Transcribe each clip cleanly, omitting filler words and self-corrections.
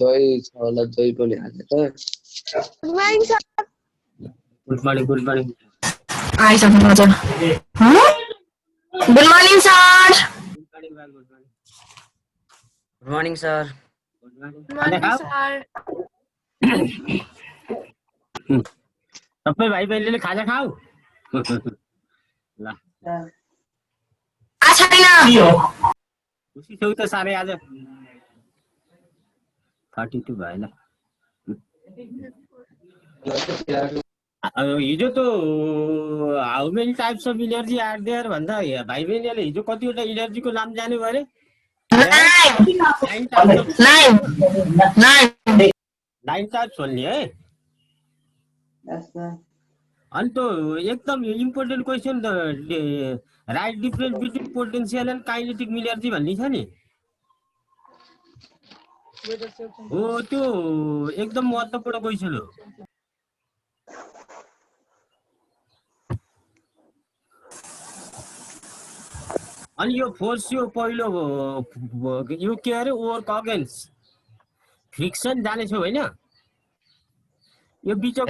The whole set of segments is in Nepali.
दही छ होला दही पनि हालेर Good morning, sir. Good morning आइसक्नु हजुर good morning sir good morning sir Good morning, sir. सबै भाइ बहिनीले खाजा खाऊ ल खुसी छौ त साह्रै आज 32 भएन हिजो त how many types of energy are there भन्दा भाइ बहिनीले हिजो कतिवटा इनर्जीको नाम जान्यो अरे 9 टाइप्स भन्ने है अनि त एकदम important question right difference between potential and kinetic energy भन्ने छ नि हो त्यो एकदम महत्त्वपूर्ण क्वेसन हो अनि यो फोर्स यो पहिलो यो के अरे वर्क अगेन्स्ट फ्रिक्सन जानेछौ हैन यो बिचको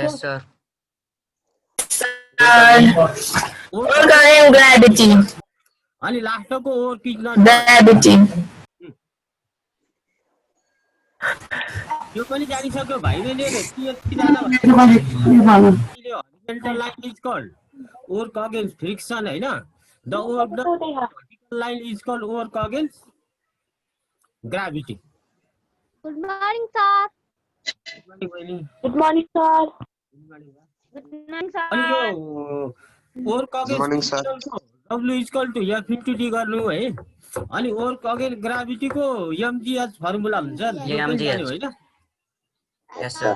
ग्राभिटी अनि लास्टको वर्क इज नट ग्राभिटी यो पनि जानिसक्यो भाइ बहिनीले के जान horizontal line is called work against friction हैन the vertical line is called work against gravity Good morning, sir. Good morning sir Good morning, sir. अनि यो work against W is equal to F into D गर्नु है अनि वर्क अगेन्स्ट ग्राभिटीको mgh फर्मुला हुन्छ हैन यस सर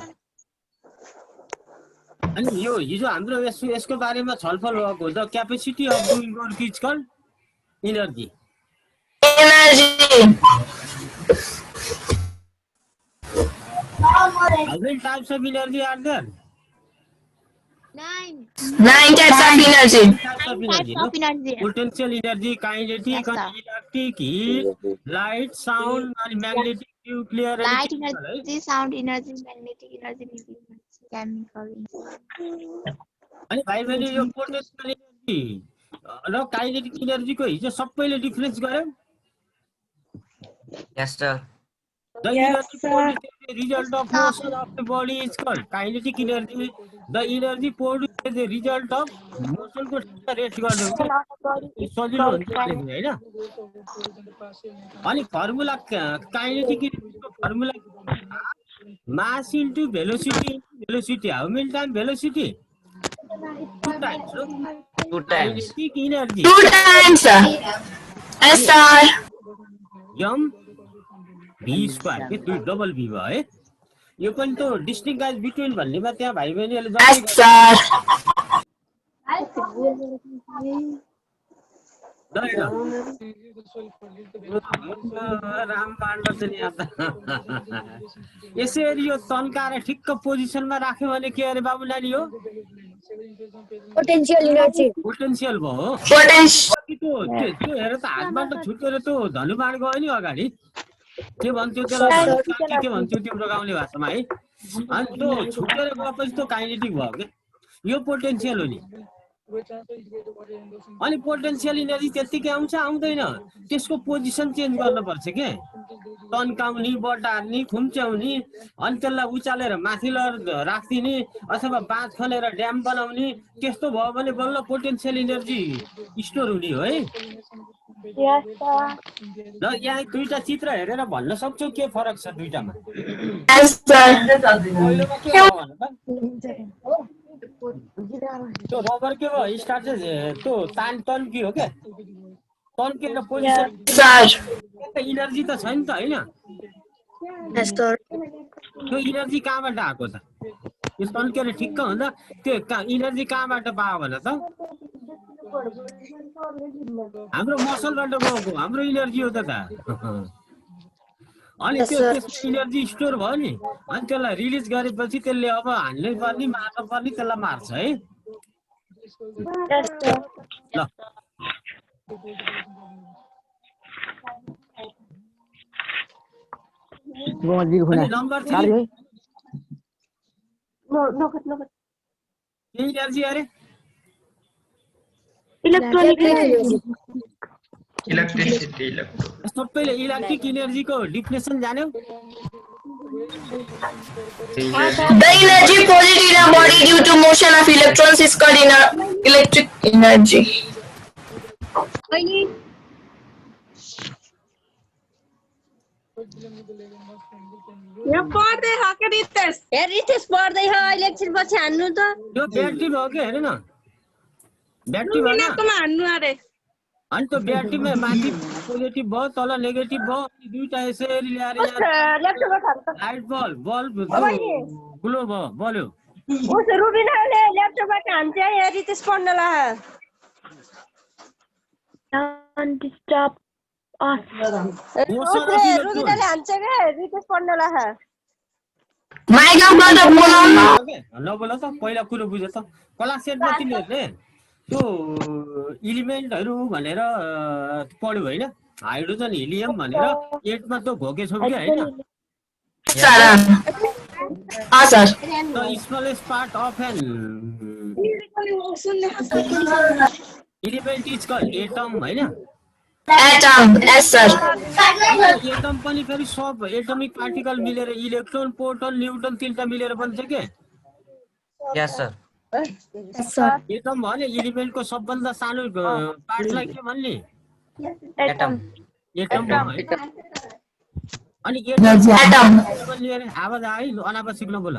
अनि यो हिजो हाम्रो यसको बारेमा छलफल भएको the capacity of doing work is called energy How many types of energy are there? 9. 9 types of energy. Types of energy. Types of energy. Potential energy, kinetic, Yes, sir. electric, heat, light, sound, and magnetic, nuclear, and Light chemical, energy, sound energy, magnetic energy, chemical energy. अनि भाइ बहिनी यो पोटेन्शियल एनर्जी र काइनेटिक एनर्जीको हिजो सबैले डिफरेन्स गर्यो यस sir The energy produced as a result of motion of the body is called kinetic energy. The energy produced as a result of motion को रेस्ट गर्नु सजिलो हुन्छ हैन अनि फर्मुला काइनेटिक एनर्जीको formula mass into velocity how many time velocity 2 times kinetic energy 2 times yes sir m v square के 2 डबल v भयो है यो पनि त डिस्टिंग्विश बिट्विन भन्नेमा त्यहाँ भाइ बहिनीहरुले yes sir राम पाण्डव चाहिँ यहाँ यसरी यो तन्काएर ठिक्क पोजिसनमा राख्यो भने के अरे बाबु नानी हो पोटेन्शियल एनर्जी पोटेन्शियल भयो त्यो हेर त हातबाट छुटेर त्यो धनुबाण गयो नि अगाडि के भन्थ्यो त्यसलाई के भन्थ्यो तिम्रो गाउँले भाषामा है अनि त्यो छुटेर गएपछि त्यो काइनेटिक भयो के यो पोटेन्शियल हो नि अनि पोटेन्शियल एनर्जी त्यतिकै आउँछ आउँदैन त्यसको पोजिसन चेन्ज गर्नुपर्छ के तन्काउने बटार्ने खुम्च्याउने अनि त्यसलाई उचालेर माथि राख्दिने अथवा बाँध खनेर ड्याम बनाउने त्यस्तो भयो भने बल्ल पोटेन्शियल एनर्जी स्टोर हुने हो है ल यहाँ दुईटा चित्र हेरेर भन्न सक्छौ के फरक छ दुईटामा पहिलोमा के हो भन त त्यो रबर के भयो स्टार्ट चाहिँ त्यो तन्की हो के तन्केर पोजिसन इनर्जी त छैन त हैन त्यो इनर्जी कहाँबाट आएको त यो तन्केर ठिक्क हुँदा त्यो इनर्जी कहाँबाट पायो भन त हाम्रो मसलबाट गएको हाम्रो इनर्जी हो त अनि त्यो त्यसको इनर्जी स्टोर भयो नि अनि त्यसलाई रिलिज गरेपछि त्यसले अब हान्नै पर्ने मार्न पर्ने त्यसलाई मार्छ है ल नम्बर 3 इनर्जी अरे इलेक्ट्रिसिटी सबैले इलेक्ट्रिक इनर्जीको डिफिनेसन जान्यौ The energy produced in a body due to motion of electrons is called electric energy. यो पढ्दै हो के रितेश रितेश पढ्दै हो अहिले एकछिन पछि हान्नु त यो ब्याट्री भयो के हेर न ब्याट्री भयो हान्नु अरे अनि त्यो ब्याट्रीमा माथि पोजिटिभ भयो तल नेगेटिभ भयो अनि दुईटा यसरी ल्याएर लाइट बल्ब ग्लो भयो बल्यो उसो रुबिनाले ल्यापटपबाट हान्छ है रितेश पढ्नला डिस्टर्ब रुबिनाले हान्छ के रितेश पढ्नला माइकबाट बोलाउन नबोल त पहिला कुरो बुझ त क्लास 8 मा तिमीहरुले त्यो एलिमेन्टहरु भनेर पढ्यो हैन हाइड्रोजन हिलियम भनेर 8 मा त घोकेछौ कि हैन sir sir the smallest part of an element is called atom हैन एटम यस सर एटम पनि फेरि सब एटमिक पार्टिकल मिलेर इलेक्ट्रोन प्रोटोन न्यूट्रन तीनटा मिलेर बन्छ के यस सर एटम भने एलिमेन्टको सबभन्दा सानो पार्टलाई के भन्ने एटम एटम अनि एटम लिएर आवाज आयो अनावश्यक नबोल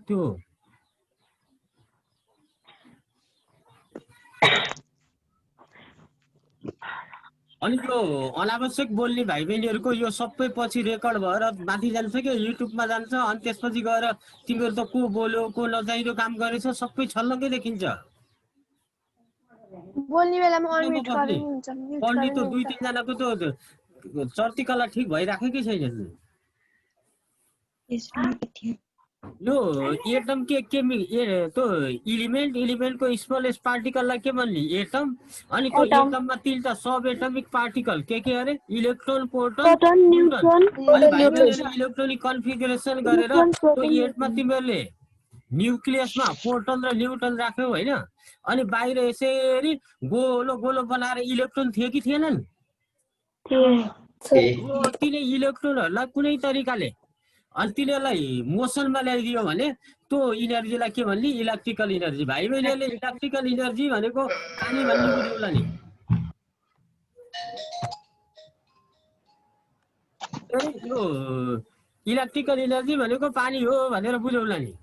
त्यो अनि त्यो अनावश्यक बोल्ने भाइ बहिनीहरुको यो सबै पछि रेकर्ड भएर माथि जान्छ के युट्युबमा जान्छ अनि त्यसपछि गएर तिमीहरु त को बोल्यो को नचाहिँदो काम गरेछ सबै छल्लकै देखिन्छ बोल्ने बेलामा अनम्युट गर्नु हुन्छ पढ्ने त 2-3 जनाको त चर्तिकला ठीक भइराखेकै छैन यो एटम के तो एलिमेन्टको स्मलेस्ट पार्टिकललाई के भन्ने एटम अनि त्यो एटममा तीनटा सब एटमिक पार्टिकल के अरे इलेक्ट्रोन प्रोटोन न्यूट्रन अनि भाइब्रेसन इलेक्ट्रोनिक कन्फिगरेसन गरेर त्यो एटममा तिमीहरुले न्यूक्लियसमा प्रोटोन र न्यूट्रन राख्यौ हैन अनि बाहिर यसरी गोलो गोलो बनाएर इलेक्ट्रोन थियो कि थिएनन् तिनै इलेक्ट्रोनहरुलाई कुनै तरिकाले अनि तिनीहरुलाई मोसनमा ल्याइदियो भने त्यो इनर्जीलाई के भन्ने इलेक्ट्रिकल इनर्जी भाइ बहिनीहरुले इलेक्ट्रिकल इनर्जी भनेको पानी भन्ने बुझ्नुला नि यो इलेक्ट्रिकल इनर्जी भनेको पानी हो भनेर बुझ्नुला नि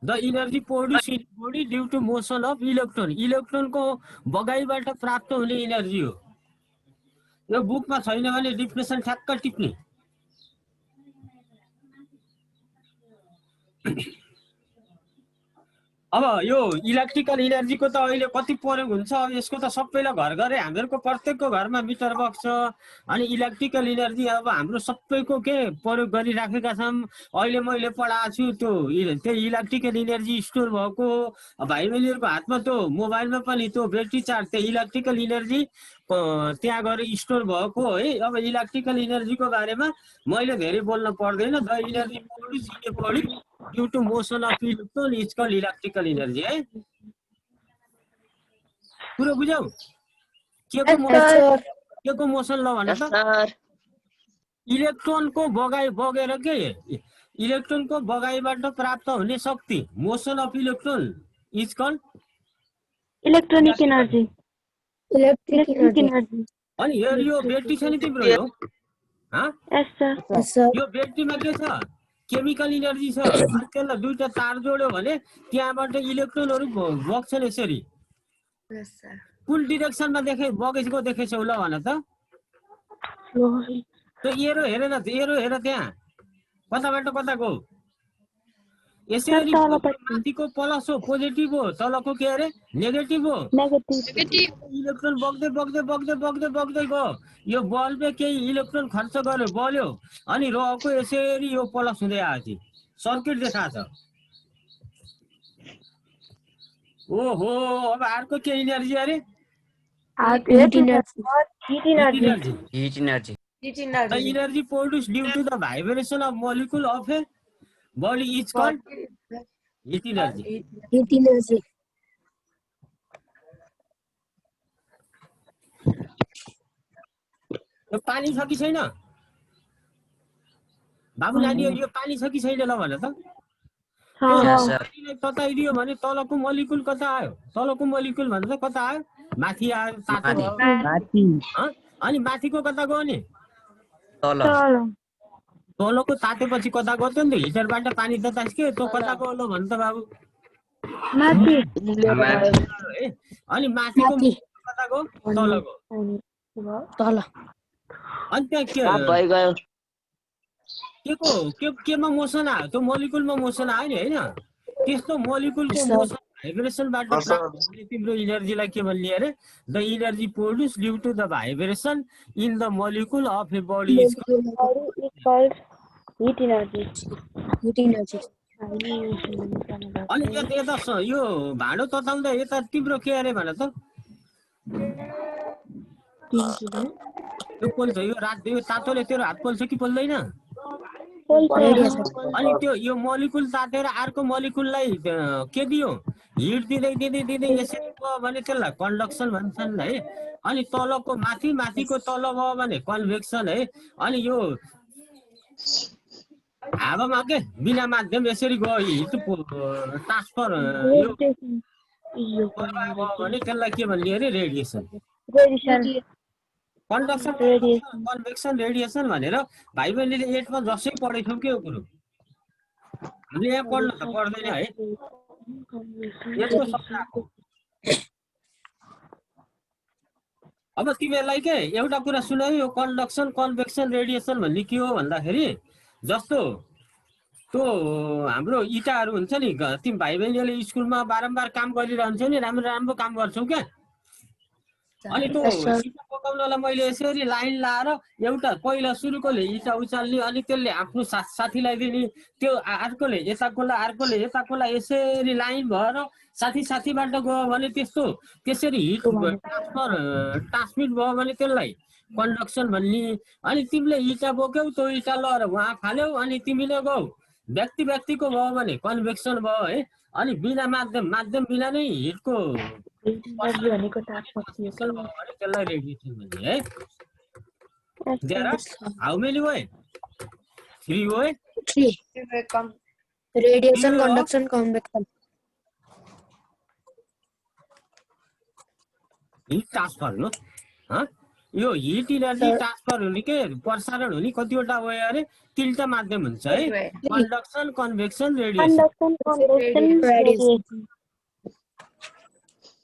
the energy produce in body due to motion of electron इलेक्ट्रोनको बगाइबाट प्राप्त हुने इनर्जी हो यो बुकमा छैन भने डिफिनेसन ठ्याक्क टिप्ने अब यो इलेक्ट्रिकल इनर्जीको त अहिले कति प्रयोग हुन्छ अब यसको त सबैलाई घर घरै हामीहरुको प्रत्येकको घरमा मिटर बक्स छ अनि इलेक्ट्रिकल इनर्जी अब हाम्रो सबैको के प्रयोग गरिराखेका छौं अहिले मैले पढाएको छु त्यो इलेक्ट्रिकल इनर्जी स्टोर भएको भाइ बहिनीहरुको हातमा त्यो मोबाइलमा पनि त्यो ब्याट्री चार्ज त्यो इलेक्ट्रिकल इनर्जी त्यहाँ गएर स्टोर भएको है अब इलेक्ट्रिकल इनर्जीको बारेमा मैले धेरै बोल्न पर्दैन the energy produce in the body due to motion of electron is called electrical energy है पुरो बुझ्यौ के को मोसन ल भन त इलेक्ट्रोनको बगेर के इलेक्ट्रोनको बगाइबाट प्राप्त हुने शक्ति motion of electron is called electronic energy अनि यो ब्याट्री छ नि तिम्रो यो यो ब्याट्रीमा के छ केमिकल इनर्जी छ त्यसलाई दुईटा तार जोड्यो भने त्यहाँबाट इलेक्ट्रोनहरु बग्छन् यसरी कुन डाइरेक्सनमा बगेको देखेछौ ल भन त त्यो एरो हेर न एरो हेर त्यहाँ कताबाट कताको यसरी माथिको प्लस हो पोजिटिभ हो तलको के अरे नेगेटिभ हो इलेक्ट्रोन बग्दै बग्दै बग्दै बग्दै बग्दै गयो यो बल्बले केही इलेक्ट्रोन खर्च गर्यो बल्यो अनि रहेको यसरी यो प्लस हुँदै आयो सर्किट देखाएको छ ओहो अब अर्को के इनर्जी अरे Heat energy. Energy Heat energy. The energy produced due to the vibration of molecule of a body is called heat energy. Heat energy. यो पानी छ कि छैन बाबु नानीहरु यो पानी छ कि छैन ल भन त Yes, sir. पानीलाई तताइदियो भने तलको मोलिकुल कता आयो तलको मोलिकुल भन्दा कता आयो माथि आयो तातो भयो अनि माथिको कता गयो नि तल तलको तातेपछि कता गयो नि त हिटरबाट पानी ततास्क्यो त्यो कता गयो ल भन त बाबु Mati. अनि माथिको कता गयो तल गयो Tala. अनि त्यहाँ केमा मोसन आयो त्यो मोलिकुलमा मोसन आयो नि हैन त्यस्तो मोलिकुलको मोसन भाइब्रेसनबाट तिम्रो इनर्जीलाई के भन्ने अरे the energy produce due to the vibration in the molecule of a body is called heat energy. Heat energy. अनि यता यो भाँडो तताउँदा यता तिम्रो के अरे भन त यो पोल्छ यो रात यो तातोले तेरो हात पोल्छ कि पोल्दैन अनि त्यो यो मोलिकुल तातेर अर्को मोलिकुललाई के दियो हिट दिँदै दिँदै दिँदै यसरी भयो भने त्यसलाई कन्डक्सन भन्छन् है अनि तलको माथि माथिको तल भयो भने कन्भेक्सन है अनि यो हावामा के बिना माध्यम यसरी गयो हिट ट्रान्सफर यो भयो भने त्यसलाई के भन्ने अरे रेडिएसन कन्डक्सन कन्भेक्सन रेडिएसन भनेर भाइ बहिनीले 8 मा जसै पढेछौँ के हो कुरो हामीले यहाँ पढ्न त पर्दैन है यसको अब तिमीहरूलाई के एउटा कुरा सुनायो यो कन्डक्सन कन्भेक्सन रेडिएसन भन्ने के हो भन्दाखेरि जस्तो त्यो हाम्रो इटाहरू हुन्छ नि तिमी भाइ बहिनीले स्कुलमा बारम्बार काम गरिरहन्छौ नि राम्रो राम्रो काम गर्छौ क्या अनि त्यो इटा पकाउनलाई मैले यसरी लाइन लाएर एउटा पहिला सुरुकोले इटा उचाल्ने अनि त्यसले आफ्नो साथीलाई दिने त्यो अर्कोले अर्कोले यताकोलाई यसरी लाइन भएर साथीबाट गयो भने त्यसरी हिट ट्रान्समिट भयो भने त्यसलाई कन्डक्सन भन्ने अनि तिमीले इटा बोक्यौ त्यो इटा लएर वहाँ फाल्यौ अनि तिमीले गौ व्यक्तिको भयो भने कन्भेक्सन भयो है अनि बिना माध्यम बिना नै हिटको भनेको त्यसलाई रेडिएसन भन्ने है there are how many way 3 way 3 radiation conduction convection heat transfer हो यो हिट इनर्जी ट्रान्सफर हुने के प्रसारण हुने कतिवटा वे अरे 3टा माध्यम हुन्छ है कन्डक्सन कन्भेक्सन रेडिएसन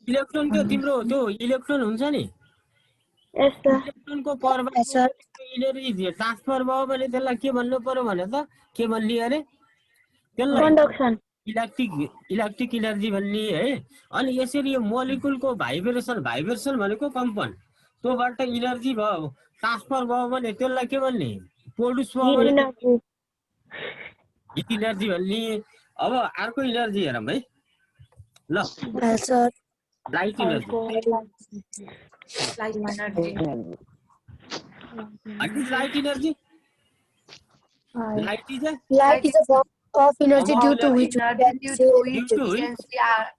इलेक्ट्रोन के तिम्रो त्यो इलेक्ट्रोन हुन्छ नि इलेक्ट्रोनको इनर्जी ट्रान्सफर भयो भने त्यसलाई के भन्नु पर्यो भने त के भन्ने अरे त्यसलाई conduction इलेक्ट्रिक इनर्जी भन्ने है अनि यसरी यो मोलिकुलको भाइब्रेसन भनेको कम्पन त्योबाट इनर्जी भयो ट्रान्सफर भयो भने त्यसलाई के भन्ने प्रोड्युस भयो भने हिट इनर्जी भन्ने अब अर्को इनर्जी हेरौँ है ल light energy light energy light is a form of energy due to which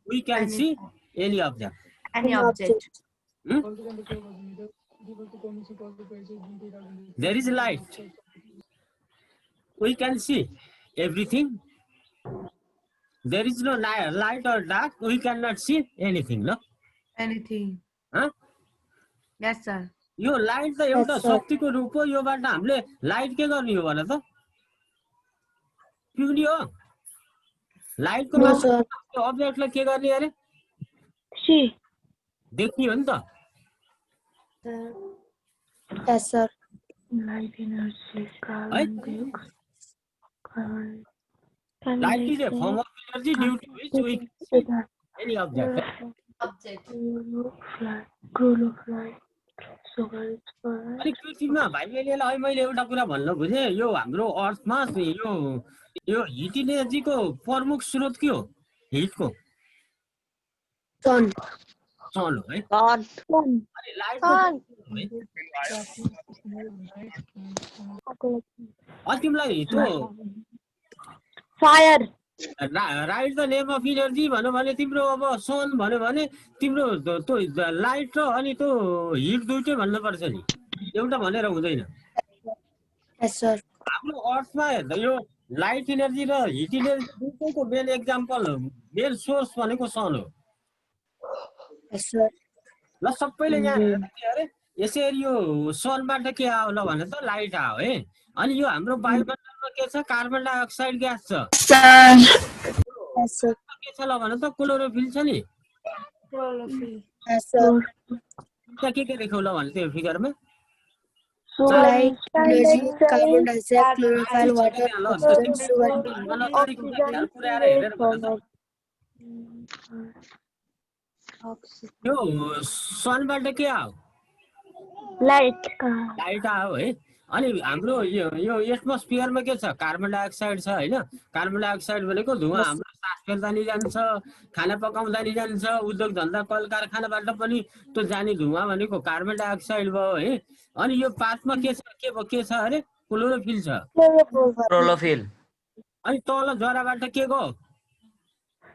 we can see any object. There is light. We can see everything. There is no light or dark. We cannot see anything, no? Anything. Huh? Yes, sir. यो लाइट त एउटा शक्तिको रूप हो योबाट हामीले लाइट के गर्ने हो भने त पिउने हो लाइटको अब्जेक्टलाई के गर्ने अरे देख्ने हो नि त yes sir है Light is a form of energy due to which we can see any object. अनि पृथ्वीमा भाइ बहिनीलाई मैले एउटा कुरा भन्न बुझे यो हाम्रो अर्थमा यो हिट इनर्जीको प्रमुख स्रोत के हो हिटको सन सन हो है Sun. अनि लाइट तिमीलाई त्यो Fire. Right the name of energy भन्यो भने तिम्रो अब सन भन्यो भने तिम्रो त्यो लाइट र अनि त्यो हिट दुइटै भन्नु पर्छ नि एउटा भनेर हुँदैन यस सर हाम्रो अर्थमा हेर्दा यो लाइट इनर्जी र हिट इनर्जी दुईटैको मेन एक्जाम्पल मेन सोर्स भनेको सन हो यस सर ल सबैले यहाँ हेर्दा के अरे यसरी यो सनबाट के आयो ल भने त लाइट आयो है अनि यो हाम्रो वायुमण्डलमा के छ कार्बन डाइअक्साइड ग्यास छ सर यस सर के छ ल भने त क्लोरोफिल छ नि यस सर त्यहाँ के देखाउ ल भने त्यो फिगरमा light energy carbon dioxide chlorophyll water oxygen sugar पुर्याएर हेरेर भन्छ यो सनबाट के आयो Light. लाइट आयो है अनि हाम्रो यो एटमोस्फियरमा के छ कार्बन डाइअक्साइड छ हैन कार्बन डाइअक्साइड भनेको धुवा हाम्रो सास फेर्दा नि जान्छ खाना पकाउँदा नि जान्छ उद्योग धन्दा कल कारखानाबाट पनि त्यो जाने धुवा भनेको कार्बन डाइअक्साइड भयो है अनि यो पातमा के छ अरे क्लोरोफिल छ क्लोरोफिल अनि तल जराबाट के गयो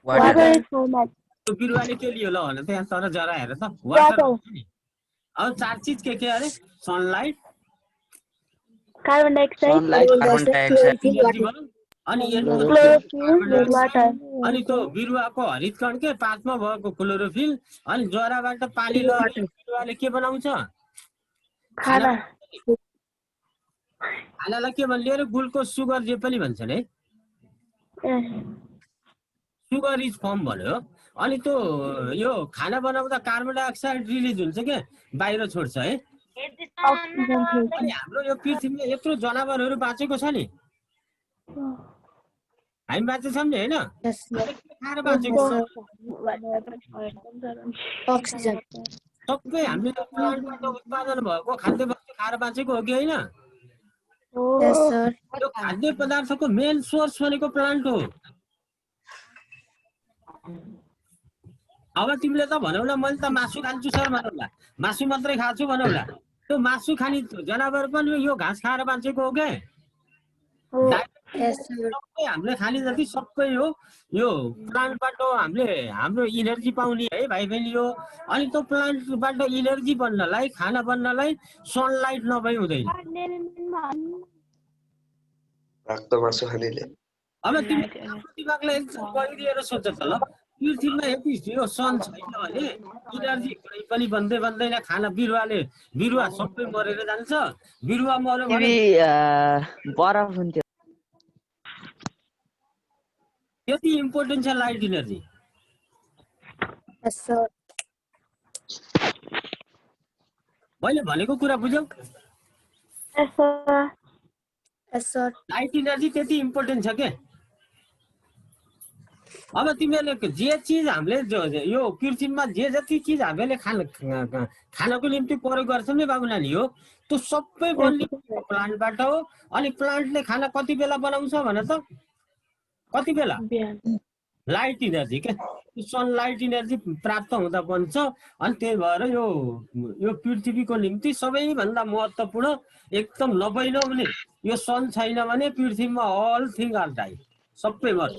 वाटर त्यो बिरुवाले के लियो ल भने त्यहाँ तर जरा हेर त वाटर अब चार चीज के अरे sunlight Carbon dioxide. Carbon dioxide अनि Chlorophyll. Water. अनि त्यो बिरुवाको हरित कण के पातमा भएको क्लोरोफिल अनि जराबाट पानी लगेर बिरुवाले के बनाउँछ खाना. खानालाई के भन्ने अरे ग्लुकोज सुगर जे पनि भन्छन् है Yes. सुगर इज फर्म भन्यो अनि त्यो यो खाना बनाउँदा कार्बन डाइअक्साइड रिलिज हुन्छ के बाहिर छोड्छ है Oxygen. अनि हाम्रो यो पृथ्वीमा यत्रो जनावरहरू बाँचेको छ नि हामी बाँचेछौँ नि होइन यस सर खाएर बाँचेको ऑक्सीजन सबै हामीले प्लान्टबाट उत्पादन भएको खाद्य वस्तु खाएर बाँचेको हो कि होइन यस सर यो खाद्य पदार्थको मेन सोर्स भनेको प्लान्ट हो अब तिमीले त भनौला मैले त मासु खान्छु सर भनौला मासु मात्रै खान्छु भनौला त्यो मासु खाने जनावर पनि यो घाँस खाएर बाँचेको हो के यस सर सबै हामीले खाने जति सबै हो यो प्लान्टबाट हामीले हाम्रो इनर्जी पाउने है भाइ बहिनी हो अनि त्यो प्लान्टबाट इनर्जी बन्नलाई खाना बन्नलाई सनलाइट नभई हुँदैन मासु खानेले अब तिमी दिमागलाई एकदम गरिदिएर सोच त ल पृथ्वीमा यति यो सन छैन भने इनर्जी पनि बन्दैन खाना बिरुवा सबै मरेर जान्छ बिरुवा मर्यो भने बरफ हुन्थ्यो यति इम्पोर्टेन्ट छ लाइट इनर्जी यस सर मैले भनेको कुरा बुझ्यौ Yes, sir. Yes sir light energy त्यति इम्पोर्टेन्ट छ के अब तिमीहरूले जे चिज हामीले यो पृथ्वीमा जे जति चिज हामीले खानको निम्ति प्रयोग गर्छौँ नि बाबु नानी हो त्यो सबै बन्ने प्लान्टबाट हो अनि प्लान्टले खाना कति बेला बनाउँछ भने त कति बेला लाइट इनर्जी के सनलाइट इनर्जी प्राप्त हुँदा बन्छ अनि त्यही भएर यो पृथ्वीको निम्ति सबैभन्दा महत्त्वपूर्ण एकदम नभइनहुने यो सन छैन भने पृथ्वीमा अल थिङ आर डाइ सबै मर्छ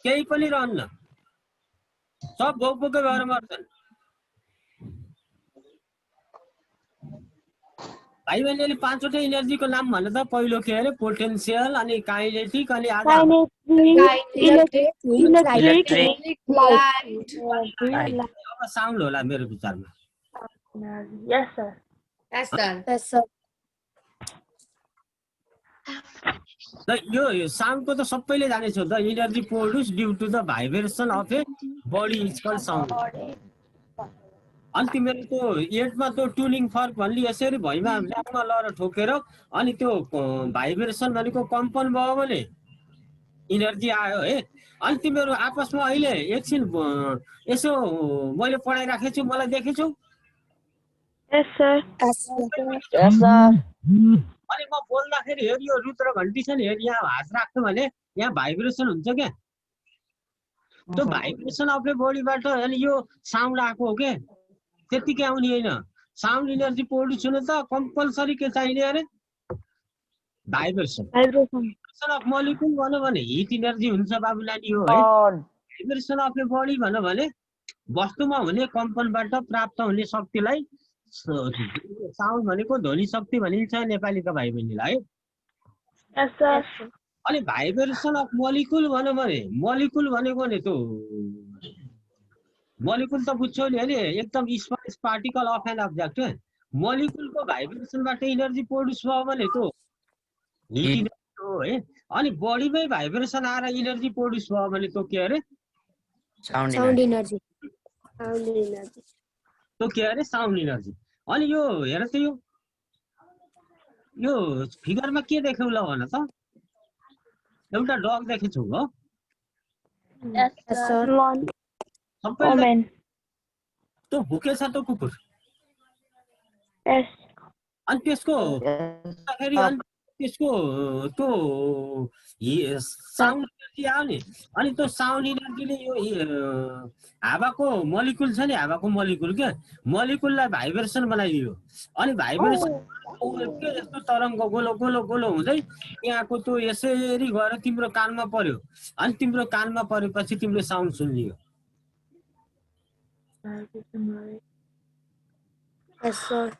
केही पनि रहन्न सब भोकभोकै भएर मर्छन् भाइ बहिनीले पाँचवटा इनर्जीको नाम भन्नु त पहिलो के अरे पोटेन्सियल अनि काइनेटिक अनि अब साउन्ड होला मेरो विचारमा Yes, sir. Yes, sir. Yes sir यो साउन्डको त सबैले जानेछ the energy produce due to the vibration of a body is called sound अनि तिमीहरू त्यो 8 मा त्यो ट्युनिङ फर्क भन्ने यसरी भइमा ल्याङमा लएर ठोकेर अनि त्यो भाइब्रेसन भनेको कम्पन भयो भने इनर्जी आयो है। अनि तिमीहरू आपसमा अहिले एकछिन यसो मैले पढाइराखेको छु, मलाई देखेछौ? Yes, sir. Yes, sir. अनि म बोल्दाखेरि हेर यो रुद्र घन्टी छ नि, हेर यहाँ हात राख्नु भने यहाँ भाइब्रेसन हुन्छ क्या। त्यो भाइब्रेसन आफ्नै बडीबाट अनि यो साउन्ड आएको हो क्या, त्यतिकै आउने होइन। साउन्ड इनर्जी प्रोड्युस हुन त कम्पलसरी के चाहिने अरे? भाइब्रेसन। भाइब्रेसन अफ मोलिकुल भन्यो भने हिट इनर्जी हुन्छ बाबु नानी हो है। भाइब्रेसन अफ ए बडी भन्यो भने वस्तुमा हुने कम्पनबाट प्राप्त हुने शक्तिलाई साउन्ड भनेको ध्वनि शक्ति भनिन्छ नेपालीका भाइ बहिनीलाई। अनि भाइब्रेसन अफ मोलिकुल भन्यो भने मोलिकुल भनेको नि त्यो मोलिकुल त बुझ्छौ नि हैन, एकदम small particle of an object. मोलिकुलको भाइब्रेसनबाट इनर्जी प्रोड्युस भयो भने त्यो हिट इनर्जी हो है। अनि बडीमै भाइब्रेसन आएर इनर्जी प्रोड्युस भयो भने त्यो के अरे? Sound energy. त्यो के अरे? Sound energy. अनि यो हेर त यो फिगरमा के देख्यौ ल भन त? एउटा डग देखेछौ हो? Yes, sir. सबैले त्यो भुकेछ त्यो कुकुर। Yes. अनि त्यसको त्यसको त्यो साउन्ड इनर्जी आयो नि। अनि त्यो साउन्ड इनर्जीले यो हावाको मोलिकुल छ नि, हावाको मोलिकुल के मोलिकुललाई भाइब्रेसन बनाइदियो। अनि भाइब्रेसन यस्तो तरङ्ग गोलो गोलो गोलो हुँदै यहाँको त्यो यसरी गएर तिम्रो कानमा पर्यो। अनि तिम्रो कानमा परेपछि तिमीले साउन्ड सुन्लियो। Yes, sir.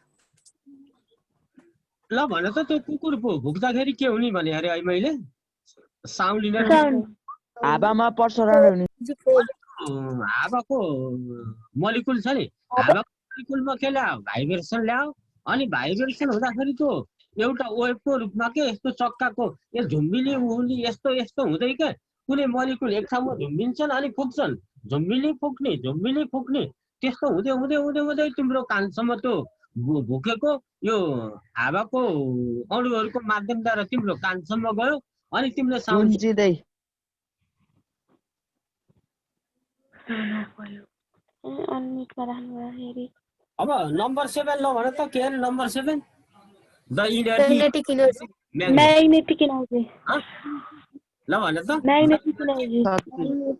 ल भन त त्यो कुकुर भुक्दाखेरि के हुने भने अरे है मैले? साउन्ड इनर्जी हावामा पर्छ र हुने। हावाको मोलिकुल छ नि, हावाको मोलिकुलमा के ल्यायो? भाइब्रेसन ल्यायो। अनि भाइब्रेसन हुँदाखेरि त्यो एउटा वेभको रूपमा के यस्तो चक्काको यो झुम्बिली उहुली यस्तो यस्तो हुँदै के कुनै मोलिकुल एक ठाउँमा झुम्बिन्छन् अनि फुक्छन्, झुम्बिली फुक्ने त्यस्तो हुँदै हुँदै हुँदै हुँदै तिम्रो कानसम्म त्यो भुकेको यो हावाको अणुहरूको माध्यमद्वारा तिम्रो कानसम्म गयो। अनि तिमीले साउन्ड गुन्जिँदै अब नम्बर 7 ल भन त के अरे number 7? The energy Magnetic energy. Magnetic energy. ल भन त। Magnetic energy.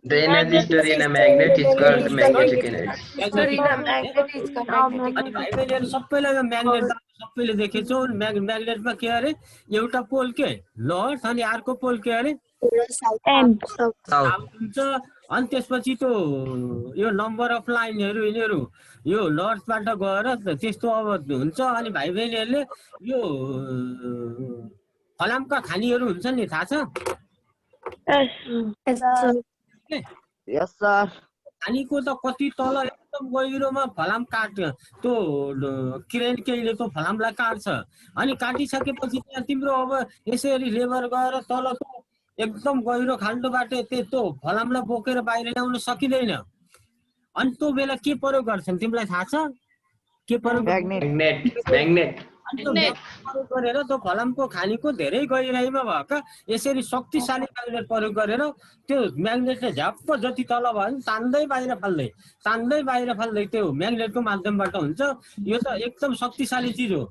The energy stored in a magnet is called magnetic energy. भाइबेलीहरु सबैलाई यो म्याग्नेट सबैले देखेछौ। म्याग्नेटमा के अरे? एउटा पोल के नर्थ अनि अर्को पोल के अरे? साउथ हुन्छ। अनि त्यसपछि त्यो यो नम्बर अफ लाइनहरु यिनीहरु यो नर्थबाट गएर त्यस्तो अब हुन्छ। अनि भाइ बहिनीहरुले यो फलामका खानीहरु हुन्छन् नि, थाहा छ? यस सर। खानीको त कति तल एकदम गहिरोमा फलाम काट त्यो क्रेन केले त्यो फलामलाई काट्छ। अनि काटिसकेपछि त्यहाँ तिम्रो अब यसरी लेबर गएर तल एकदम गहिरो खाल्डोबाट त्यो फलामलाई बोकेर बाहिर ल्याउन सकिँदैन। अनि त्यो बेला के प्रयोग गर्छन् तिमीलाई थाहा छ? के प्रयोग? Magnet. प्रयोग गरेर त्यो फलामको खानीको धेरै गहिराइमा भएका यसरी शक्तिशाली म्याग्नेट प्रयोग गरेर त्यो म्याग्नेटले झ्याप्प जति तल भयो भने तान्दै बाहिर फाल्दै त्यो म्याग्नेटको माध्यमबाट हुन्छ। यो त एकदम शक्तिशाली चिज हो।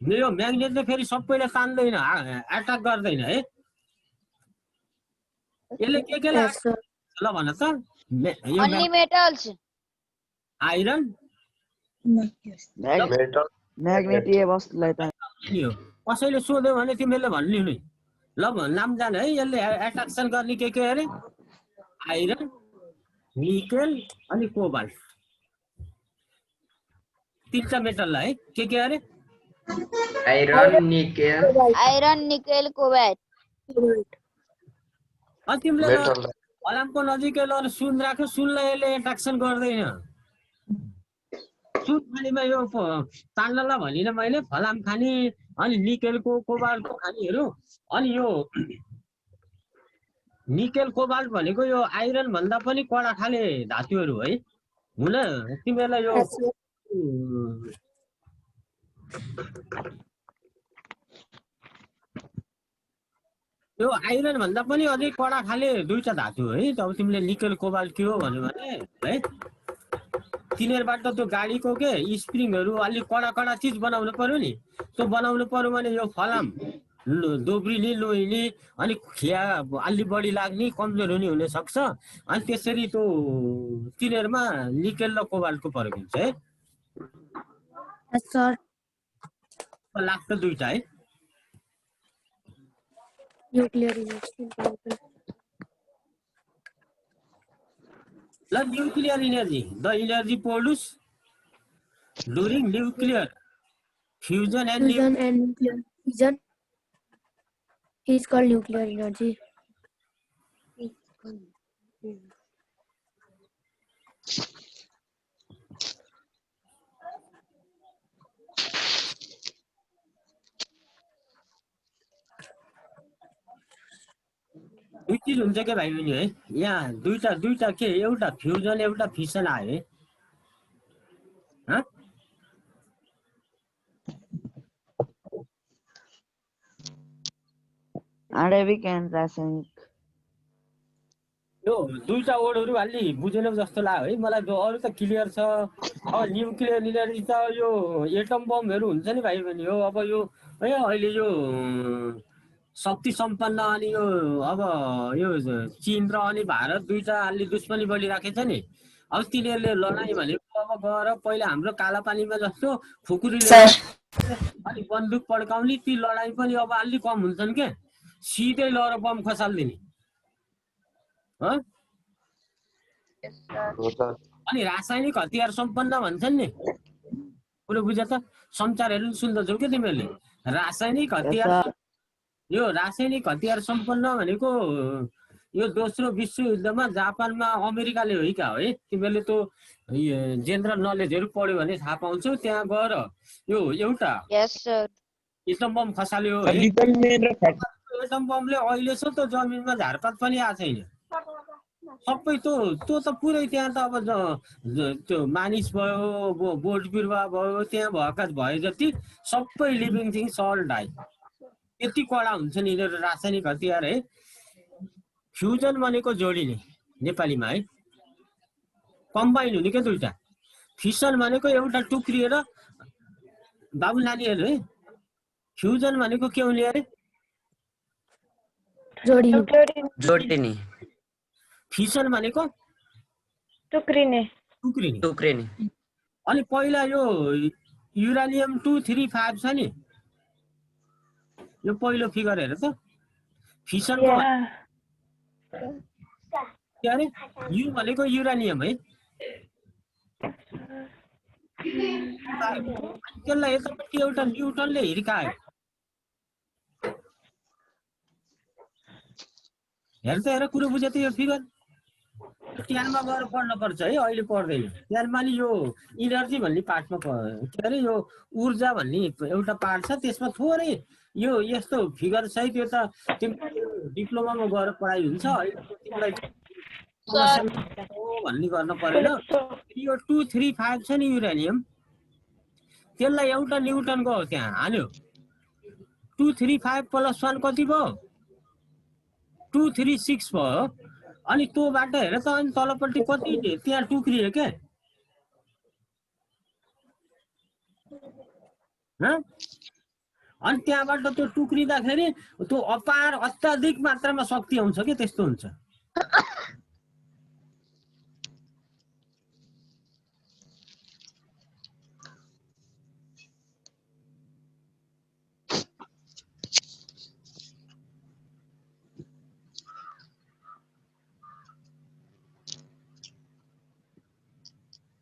यो म्याग्नेटले फेरि सबैलाई तान्दैन, एट्याक गर्दैन है। यसले के लाग्छ ल भन त? Only metals. आइरन म्याग्नेटीय वस्तुलाई त कसैले सोध्यो भने तिमीले भन्नु नि। ल नाम जान है। यसले एट्र्याक्सन गर्ने के अरे? आइरन, निकेल अनि कोबाल्ट, तीनटा मेटललाई है के अरे? Iron, nickel, cobalt. अनि तिमीले फलामको नजिकै लगेर सुन राख्यो, सुनलाई यसले एट्र्याक्सन गर्दैन। सुन खानीमा यो तान्नलाई भनिन मैले, फलाम खानी अनि निकेलको कोबाल्टको खानीहरू। अनि यो निकेल कोबाल्ट भनेको यो आइरन भन्दा पनि कडा खाले धातुहरू है। हुन तिमीलाई यो यो आइरन भन्दा पनि अझै कडा खाले दुईटा धातु है। अब तिमीले निकेल कोबाल्ट के हो भन्यो भने है तिनीहरुबाट त्यो गाडीको के स्प्रिङहरु अलि कडा कडा चीज बनाउनु पर्यो नि। त्यो बनाउनु पर्यो भने यो फलाम दोब्रिने लोइने अनि खिया अलि बढी लाग्ने कमजोर हुने सक्छ। अनि त्यसरी त्यो तिनीहरुमा निकेल र कोबाल्टको फरक हुन्छ है। सर लाग्छ दुईटा है। Nuclear energy The nuclear energy, the energy produced during nuclear fusion and fusion and nuclear fission is called nuclear energy. दुई चीज हुन्छ के भाइ बहिनी है। यहाँ दुईटा के एउटा फ्युजन एउटा फिसन आयो है। आणविक एन्ड रासायनिक यो दुईटा वर्डहरु अलि बुझेनौ जस्तो लाग्यो है मलाई। जो अरु त क्लियर छ। अब न्यूक्लियर एनर्जी त यो एटम बमहरु हुन्छ नि भाइ बहिनी हो। अब यो है अहिले यो शक्ति सम्पन्न अनि यो अब यो चीन र अनि भारत दुईटा अलि दुश्मनी बढिराखेछ नि। अब तिनीहरुले लडाई भनेको अब गएर पहिला हाम्रो कालापानीमा जस्तो खुकुरीले अनि बन्दुक पड्काउने ती लडाई पनि अब अलि कम हुन्छन् के। सिधै लएर बम खसाल्दिने अनि रासायनिक हतियार सम्पन्न भन्छन् नि। पुरो बुझ्या त? समाचारहरु सुन्दैछौ के तिमीहरुले? रासायनिक हतियार यो रासायनिक हतियार सम्पन्न भनेको यो दोस्रो विश्व युद्धमा जापानमा अमेरिकाले हो क्या हो है। तिमीले त्यो जेनरल नलेजहरु पढ्यो भने थाहा पाउँछौ। त्यहाँ गएर यो एउटा एटम बम खसाल्यो है। एटम बमले अहिलेसम्म त जमिनमा झारपात पनि आएको छैन। सबै त्यो त पुरै त्यहाँ त अब त्यो मानिस भयो बोट बिरुवा भयो त्यहाँ भएका भए जति सबै लिभिङ थिङ्स अल डाइ। यति कडा हुन्छ नि यिनीहरु रासायनिक हतियार है। फ्युजन भनेको जोडिने नेपालीमा है। कम्बाइन हुने के दुईटा। फिसन भनेको एउटा टुक्रिएर बाबु नानीहरु है। फ्युजन भनेको के हुने अरे? जोडिने। फिसन भनेको टुक्रिने। अनि पहिला यो युरानियम 235 छ नि। यो पहिलो फिगर हेर त। फिसनको के अरे? यु भनेको युरानियम है। त्यसलाई यतापट्टि एउटा न्युटनले हिर्कायो। हेर त हेर कुरो बुझ्यो त यो फिगर। ट्यानमा गएर पढ्न पर्छ है। अहिले पढ्दैन। ट्यानमा नि यो इनर्जी भन्ने पार्टमा के अरे यो ऊर्जा भन्ने एउटा पार्ट छ। त्यसमा थोरै यो यस्तो फिगर सहित यो त तिम्रो डिप्लोमामा गएर पढाइ हुन्छ। तिमीलाई भन्ने गर्न परेन। यो 235 छ नि युरेनियम। त्यसलाई एउटा न्युटनको त्यहाँ हाल्यो। 235 + 1 कति भयो? 236 भयो। अनि त्योबाट हेर त अनि तलपट्टि कति त्यहाँ टुक्रियो के। अनि त्यहाँबाट त्यो टुक्रिँदाखेरि त्यो अपार अत्याधिक मात्रामा शक्ति आउँछ के। त्यस्तो हुन्छ।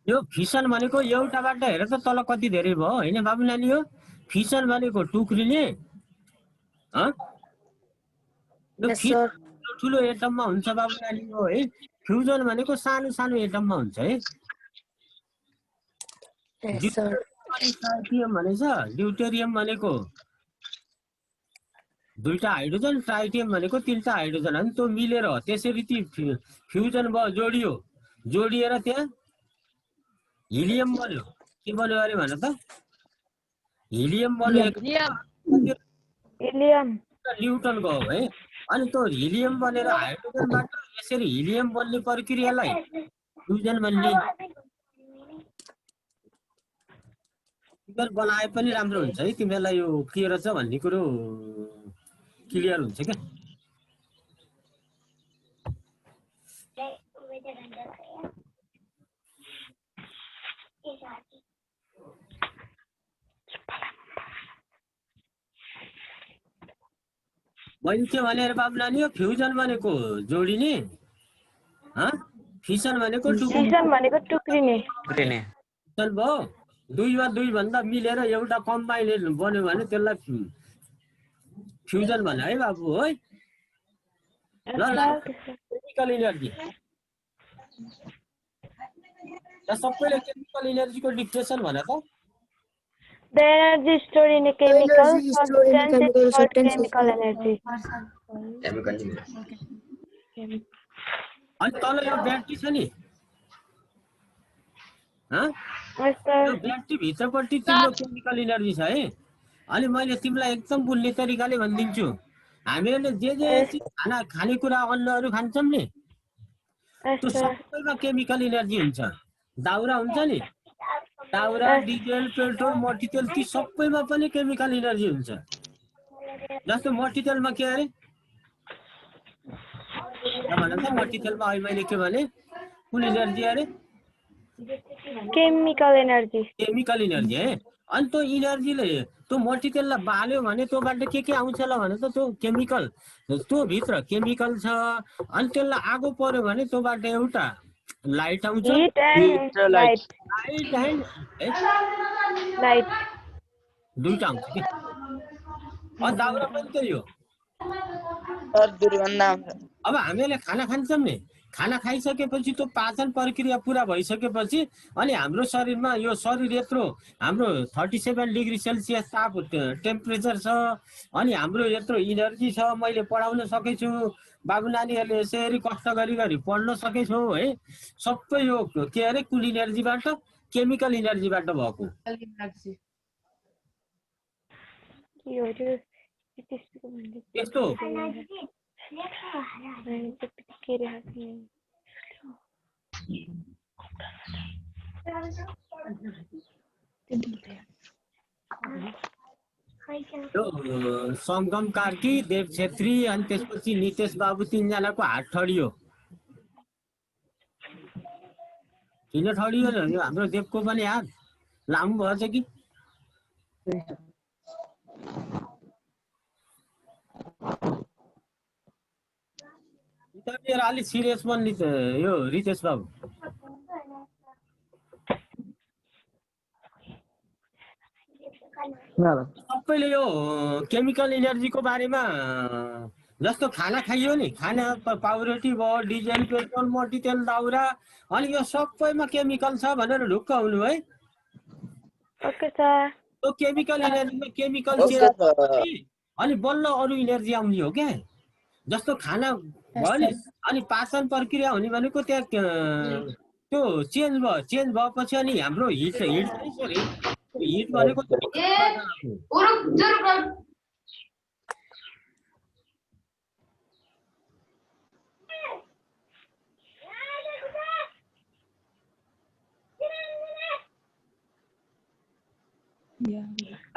यो फिसन भनेको एउटाबाट हेर त तल कति धेरै भयो हैन बाबु नानी हो। फिसन भनेको टुक्रिने ठुलो एटममा हुन्छ बाबु नानी हो है। फ्युजन भनेको सानो सानो एटममा हुन्छ है। ट्राइटियम भनेछ। ड्युटेरियम भनेको दुईटा हाइड्रोजन। ट्राइटियम भनेको तीनटा हाइड्रोजन। अनि त्यो मिलेर त्यसरी ती फ्युजन भयो जोडियो। जोडिएर त्यहाँ हिलियम बन्यो। के बन्यो अरे भन त हिलियम बन्यो Helium. न्युटनको हो है अनि त्यो हिलियम बनेर हाइड्रोजनबाट यसरी हिलियम बन्ने प्रक्रियालाई फ्युजन भन्ने फिगर बनाए पनि राम्रो हुन्छ है तिमीलाई यो के रहेछ भन्ने कुरो क्लियर हुन्छ क्या मैले के भनेर बाबु नानी हो फ्युजन भनेको जोडिने फिसन भनेको Fission भनेको टुक्रिने. टुक्रिने फिसन भयो दुई वा दुई भन्दा मिलेर एउटा कम्बाइनेड बन्यो भने त्यसलाई फ्युजन भन्यो है बाबु है ल केमिकल इनर्जी सबैले केमिकल इनर्जीको डिफिनेसन भने त The energy stored in a chemical substance is called chemical energy. अनि तल यो ब्याट्री छ नि Yes, sir. यो ब्याट्री भित्रपट्टि तिम्रो केमिकल इनर्जी छ है अनि मैले तिमीलाई एकदम बुझ्ने तरिकाले भनिदिन्छु हामीले जे चिज खानेकुरा अन्नहरू खान्छौँ नि त्यो सबैमा केमिकल इनर्जी हुन्छ दाउरा हुन्छ नि दाउरा डिजेल पेट्रोल मट्टितेल ती सबैमा पनि केमिकल इनर्जी हुन्छ जस्तो मट्टितेलमा के अरे भन त मट्टितेलमा अहिले मैले के भने कुन इनर्जी अरे Chemical energy. केमिकल इनर्जी है अनि त्यो इनर्जीले त्यो मट्टितेललाई बाल्यो भने त्योबाट के आउँछ ल भने त त्यो केमिकल त्यो भित्र केमिकल छ अनि त्यसलाई आगो पर्यो भने त्योबाट एउटा लाइट आउँछ Heat and light. Light and Light. दुईटा आउँछ कि दाउरा पनि त्यही हो अब हामीले खाना खान्छौँ नि खाना खाइसकेपछि त्यो पाचन प्रक्रिया पुरा भइसकेपछि अनि हाम्रो शरीरमा यो शरीर यत्रो हाम्रो 37 डिग्री सेल्सियस ताप टेम्परेचर छ अनि हाम्रो यत्रो इनर्जी छ मैले पढाउन सकेछु बाबु नानीहरूले यसरी कष्ट गरी पढ्न सकेछौ है सबै यो के अरे कुल इनर्जीबाट केमिकल इनर्जीबाट भएको यस्तो सङ्गम कार्की देव छेत्री अनि त्यसपछि नितेश बाबु तीनजनाको हात ठडियो किन ठडियो हाम्रो देवको पनि हात लामो भएछ कि अलिक सिरियस बन्ने यो रितेश बाबु सबैले यो केमिकल इनर्जीको बारेमा जस्तो खाना खाइयो नि खाना पाउरोटी भयो डिजेल पेट्रोल मट्टितेल दाउरा अनि यो सबैमा केमिकल छ भनेर ढुक्क हुनु है ओके सर त्यो केमिकल इनर्जीमा केमिकल अनि बल्ल अरू इनर्जी आउने हो क्या जस्तो खाना भयो नि अनि पाचन प्रक्रिया हुने भनेको त्यहाँ त्यो चेन्ज भएपछि अनि हाम्रो हिट भनेको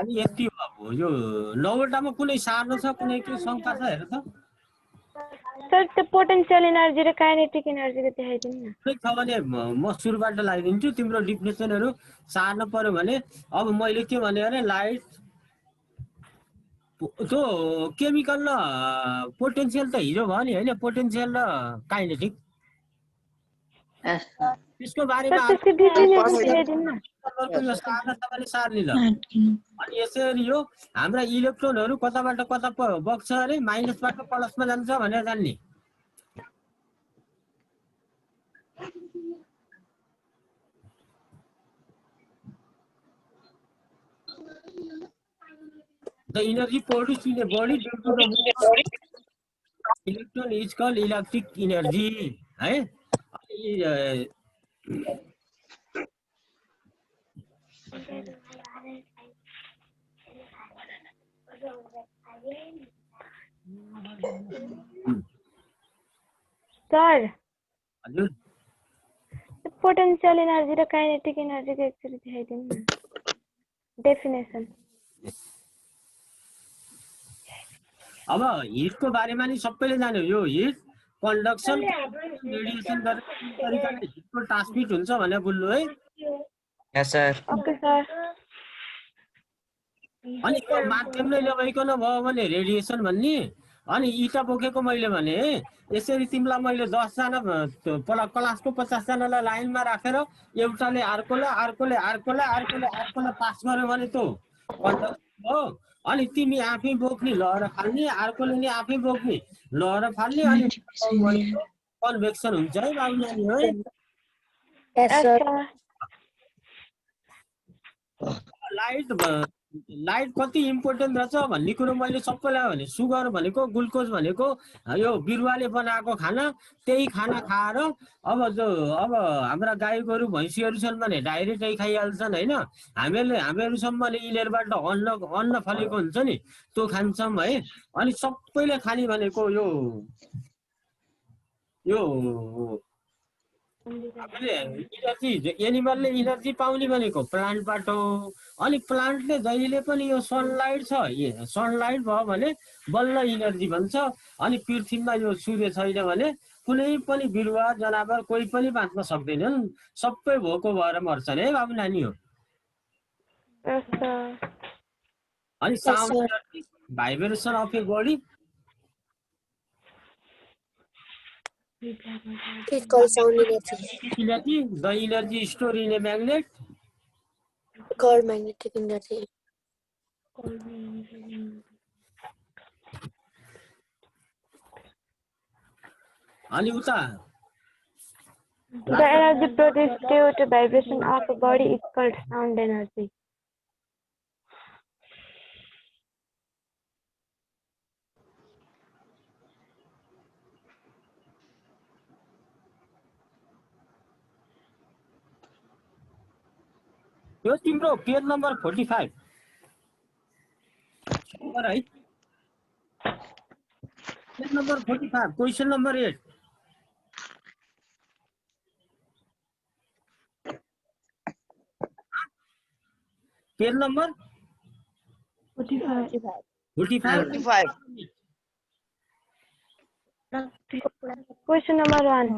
अनि यति हो यो 9वटामा कुनै सार्न छ कुनै के शङ्का छ हेर त सर त्यो पोटेन्शियल एनर्जी र काइनेटिक एनर्जी को देखाइदिनु न छ भने म सुरुबाट लगाइदिन्छु तिम्रो डिफिनेसनहरु सार्न पर्यो भने अब मैले के भने अरे लाइट त्यो केमिकल र पोटेन्शियल त हिरो भयो नि हैन पोटेन्शियल र काइनेटिक त्यसको बारेमा त्यसको डिफिनेसन दिइदिनु न सार्ने ल अनि यसरी यो हाम्रा इलेक्ट्रोनहरु कताबाट कता बग्छ अरे माइनसबाट प्लसमा जान्छ भनेर जान्ने The energy produced in the body due to the electron is called electric energy. Sir हजुर पोटेन्शियल एनर्जी र काइनेटिक एनर्जी को एकचोटि देखाइदिनु न डेफिनेसन। अब हिटको बारेमा नि सबैले जान्यो। यो हिट कन्डक्सन रेडिएसन गर्ने तरिकाले हिटको ट्रान्समिट हुन्छ भनेर बुझ्नु है। यस सर। Okay sir. अनि त्यो माध्यम नै नभइकन भयो भने रेडिएसन भन्ने। अनि इटा बोकेको मैले भने यसरी तिमीलाई मैले 10 जना क्लासको 50 जनालाई लाइनमा राखेर एउटाले अर्कोले पास गर्यो भने त कन्डक्सन हो। अनि तिमी आफै बोक्ने लहर फाल्ने, अर्कोले नि आफै बोक्ने लहर फाल्ने, अनि कन्भेक्सन हुन्छ है बाबु नानी है। लाइट कति इम्पोर्टेन्ट रहेछ भन्ने कुरो मैले सबैलाई भने सुगर भनेको ग्लुकोज भनेको यो बिरुवाले बनाएको खाना, त्यही खाना खाएर अब हाम्रा गाई गोरु भैँसीहरू छन् भने डाइरेक्ट त्यही खाइहाल्छन् होइन। हामीहरूसम्मले यिनीहरूबाट अन्न फलेको हुन्छ नि त्यो खान्छौँ है। अनि सबैले खाने भनेको यो इनर्जी एनिमलले इनर्जी पाउने भनेको प्लान्टबाट हो। अनि प्लान्टले जहिले पनि यो सनलाइट छ, सनलाइट भयो भने बल्ल इनर्जी भन्छ। अनि पृथ्वीमा यो सूर्य छैन भने कुनै पनि बिरुवा जनावर कोही पनि बाँच्न सक्दैनन्, सबै भोको भएर मर्छन् है बाबु नानी हो। अनि sound energy vibration of a body It called sound energy. The energy stored in a magnet Called magnetic energy. अनि उता The energy produced due to vibration of a body is called sound energy. यो तिम्रो पेज नम्बर 45 है। Page number 45 question number 8 page number 45 Question number 1.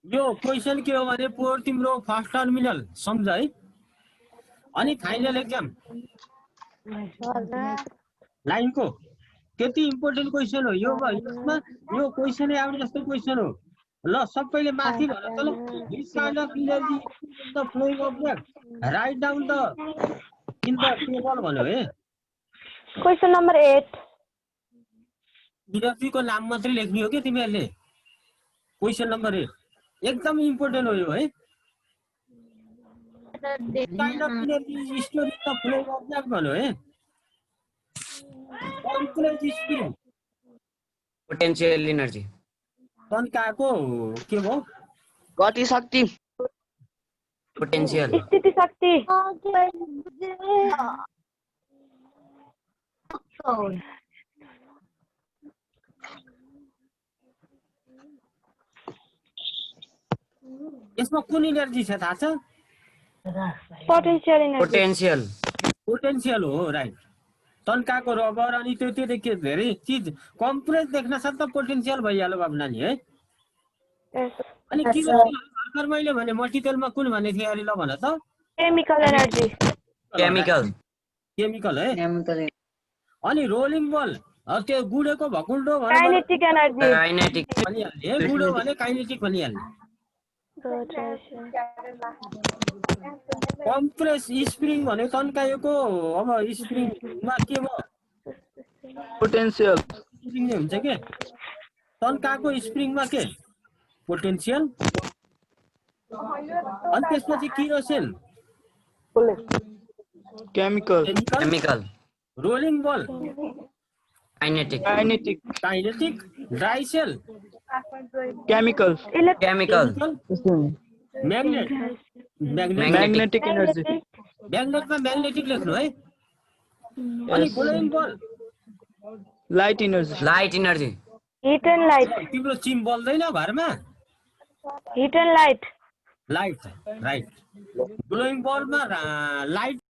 यो क्वेशन के हो भने पोर तिम्रो फर्स्ट टर्मिनल सम्झ है। अनि फाइनल एक्जाम लाइनको त्यति इम्पोर्टेन्ट क्वेशन हो यो। यसमा यो क्वेशन आउने जस्तो क्वेशन हो। ल सबैले माथि भन त ल। This kind of energy the following object write down the in the table भन्यो है। Question number 8. विद्यार्थीको नाम मात्रै लेख्ने हो के तिमीहरूले। क्वेशन नम्बर 8 एकदम इम्पोर्टेन्ट हो यो है। Kind of energy store in the following object भन्यो है। कम्प्लेक्स स्प्रिङ पोटेंशियल एनर्जी तन्काको के भयो गति शक्ति पोटेंशियल स्थिति शक्ति। यसमा कुन एनर्जी छ थाहा छ? Potential energy. पोटेन्शियल हो राइट। तन्काको रबर अनि त्यो के धेरै चीज कम्प्रेस देख्न सक्छ पोटेन्शियल भइहाल्यो बाबु नानी है। अनि भर्खर मैले भने मल्टिकलमा कुन भने थिए अरे ल भन त। Chemical energy. केमिकल है। अनि रोलिङ बल त्यो गुडेको भकुल्डो भने काइनेटिक एनर्जी। भनिहाल्ने गुडो भने काइनेटिक भनिहाल्ने। कम्प्रेस स्प्रिङ भने तन्काएको अब स्प्रिङमा के भयो पोटेन्शियल स्प्रिङ नै हुन्छ के। तन्काको स्प्रिङमा के पोटेन्शियल। अनि त्यसपछि kerosene chemical rolling ball kinetic dry cell chemical magnetic energy मैग्नेटमा मैग्नेटिक लेख्नु है। अनि flowing ball Light energy. Light energy. Heat and light. तिम्रो चिम बल्दैन घरमा? Heat and light. Light right glowing बल्बमा लाइट